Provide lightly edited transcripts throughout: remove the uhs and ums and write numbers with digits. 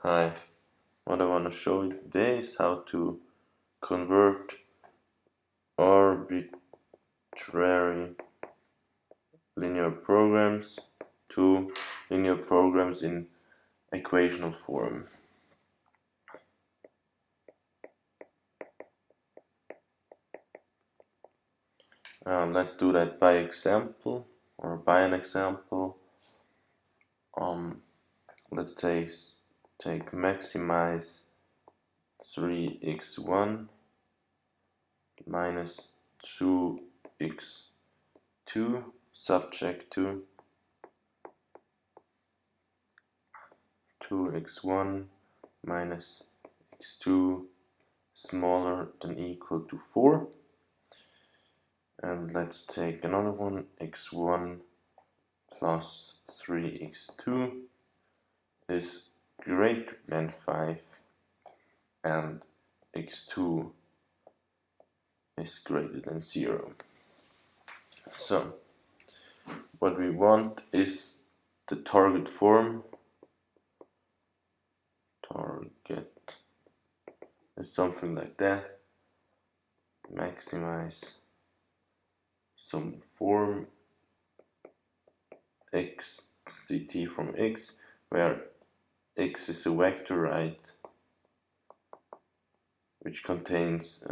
Hi, what I want to show you today is how to convert arbitrary linear programs to linear programs in equational form. Let's do that by example or by an example. Let's take maximize 3x1 minus 2x2 subject to 2x1 minus x2 smaller than equal to 4. And let's take another one, x1 plus 3x2 is greater than 5 and x2 is greater than 0. So what we want is the target form. Target is something like that. Maximize some form x ct from x, where x is a vector, right, which contains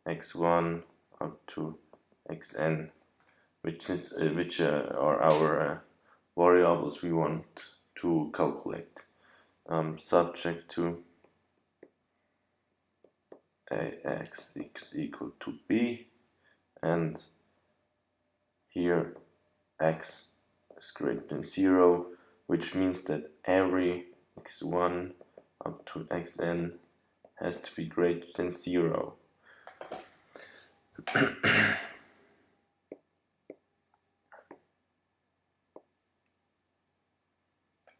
x1 up to xn, which are our variables we want to calculate. Subject to ax is equal to b, and here x is greater than 0, which means that every x1 up to xn has to be greater than 0.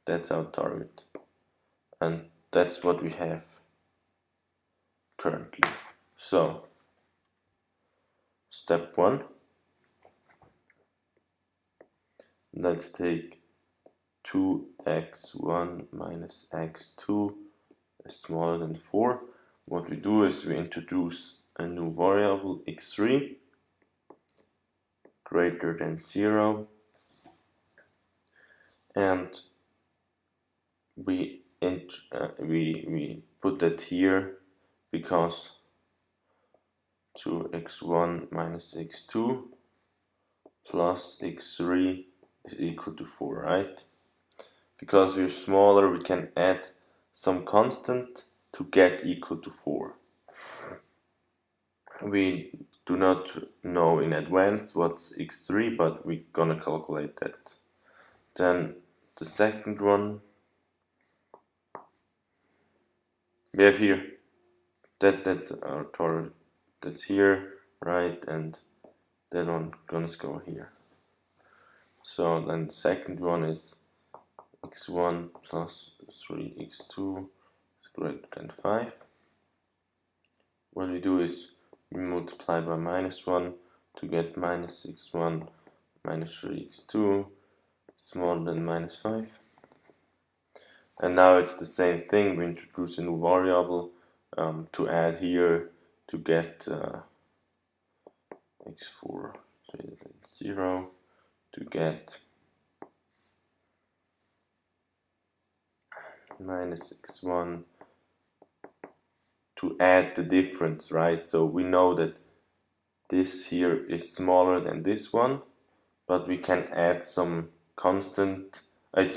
That's our target, and that's what we have currently. So step 1, let's take 2x1 minus x2 is smaller than 4. What we do is we introduce a new variable x3 greater than 0, and we put that here because 2x1 minus x2 plus x3 is equal to 4, right? Because we're smaller, we can add some constant to get equal to 4. We do not know in advance what's x3, but we're gonna calculate that. Then the second one we have here, that's our target, that's here, right, and that one gonna go here. So then the second one is x1 plus 3x2 is greater than 5. What we do is we multiply by minus 1 to get minus x1 minus 3x2 smaller than minus 5. And now it's the same thing, we introduce a new variable to add here to get x4 greater than 0, to get minus x1, to add the difference, right? So we know that this here is smaller than this one, but we can add some constant.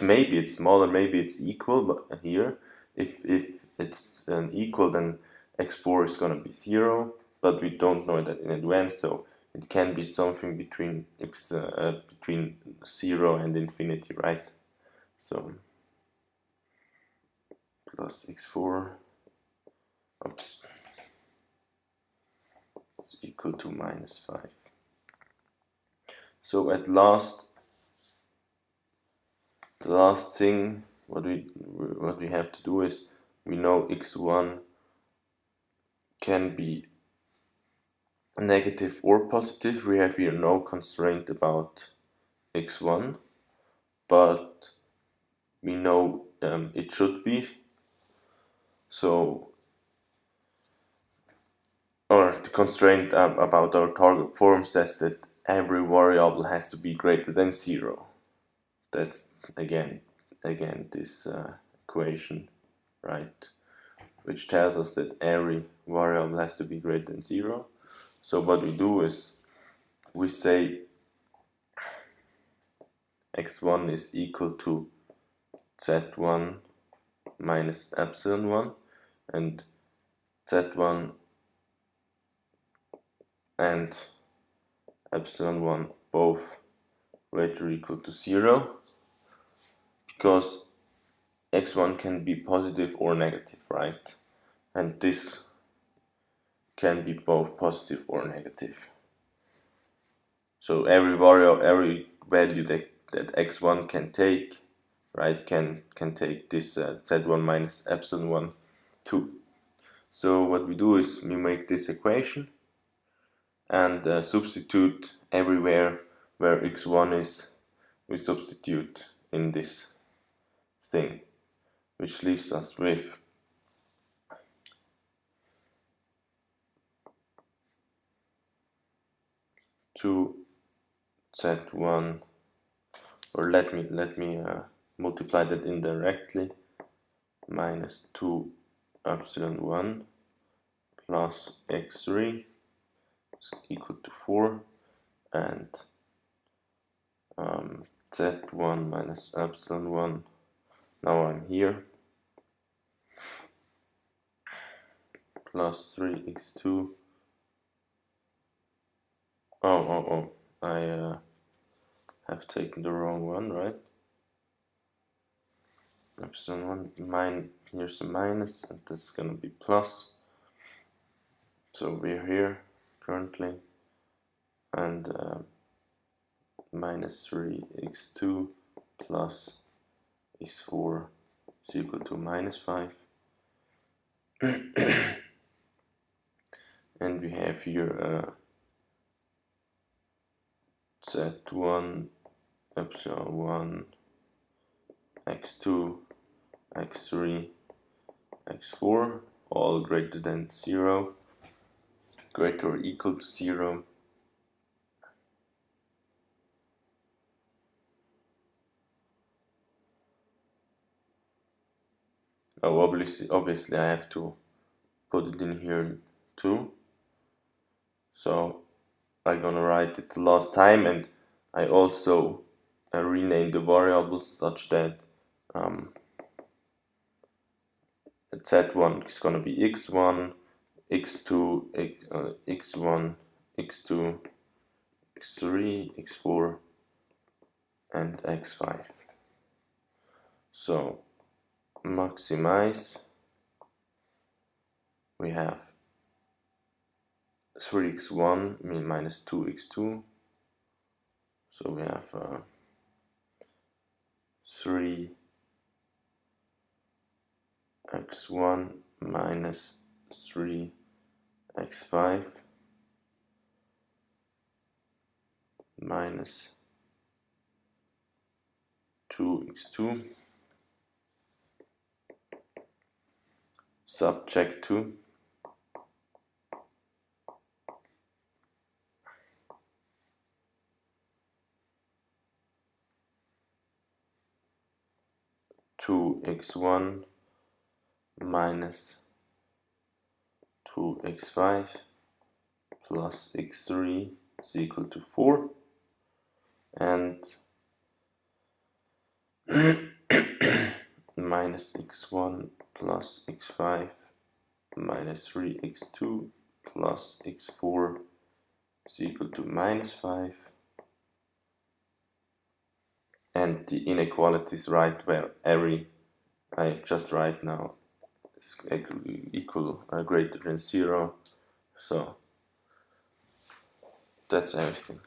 Maybe it's smaller, maybe it's equal, but here if it's equal, then x4 is gonna be 0, but we don't know that in advance, so it can be something between between 0 and infinity, right? So plus x4 is equal to minus 5. So at last, the last thing what we have to do is we know x1 can be negative or positive. We have here no constraint about x1, but we know it should be. So, or the constraint about our target form says that every variable has to be greater than 0. That's again this equation, right, which tells us that every variable has to be greater than 0. So what we do is we say x1 is equal to z1 minus epsilon 1, and z1 and epsilon 1 both greater or equal to 0, because x1 can be positive or negative, right? And this can be both positive or negative. So every variable, every value that x1 can take, right, can take this z1 minus epsilon 1 too. So what we do is we make this equation and substitute everywhere where x1 is, we substitute in this thing, which leaves us with two z1, or let me multiply that indirectly, minus 2 epsilon 1 plus x3 is equal to 4, and z1 minus epsilon 1, now I'm here, plus 3x2. I have taken the wrong one, right? Epsilon 1, here's a minus, and that's gonna be plus. So we're here currently, and minus 3x2 plus x4 is equal to minus 5. And we have here z1 epsilon 1 x2 x3 x4 all greater than 0, greater or equal to 0. Now obviously I have to put it in here too, so I'm gonna write it the last time, and I also rename the variables such that z1 is gonna be x1, x2, x1, x2, x3, x4, and x5. So maximize, we have 3x1 minus 2x2, so we have 3x1 minus 3x5 minus 2x2 subject to 2x1 minus 2x5 plus x3 is equal to 4, and minus x1 plus x5 minus 3x2 plus x4 is equal to minus 5, and the inequality is right where every, I just write now, is equal greater than 0, so that's everything.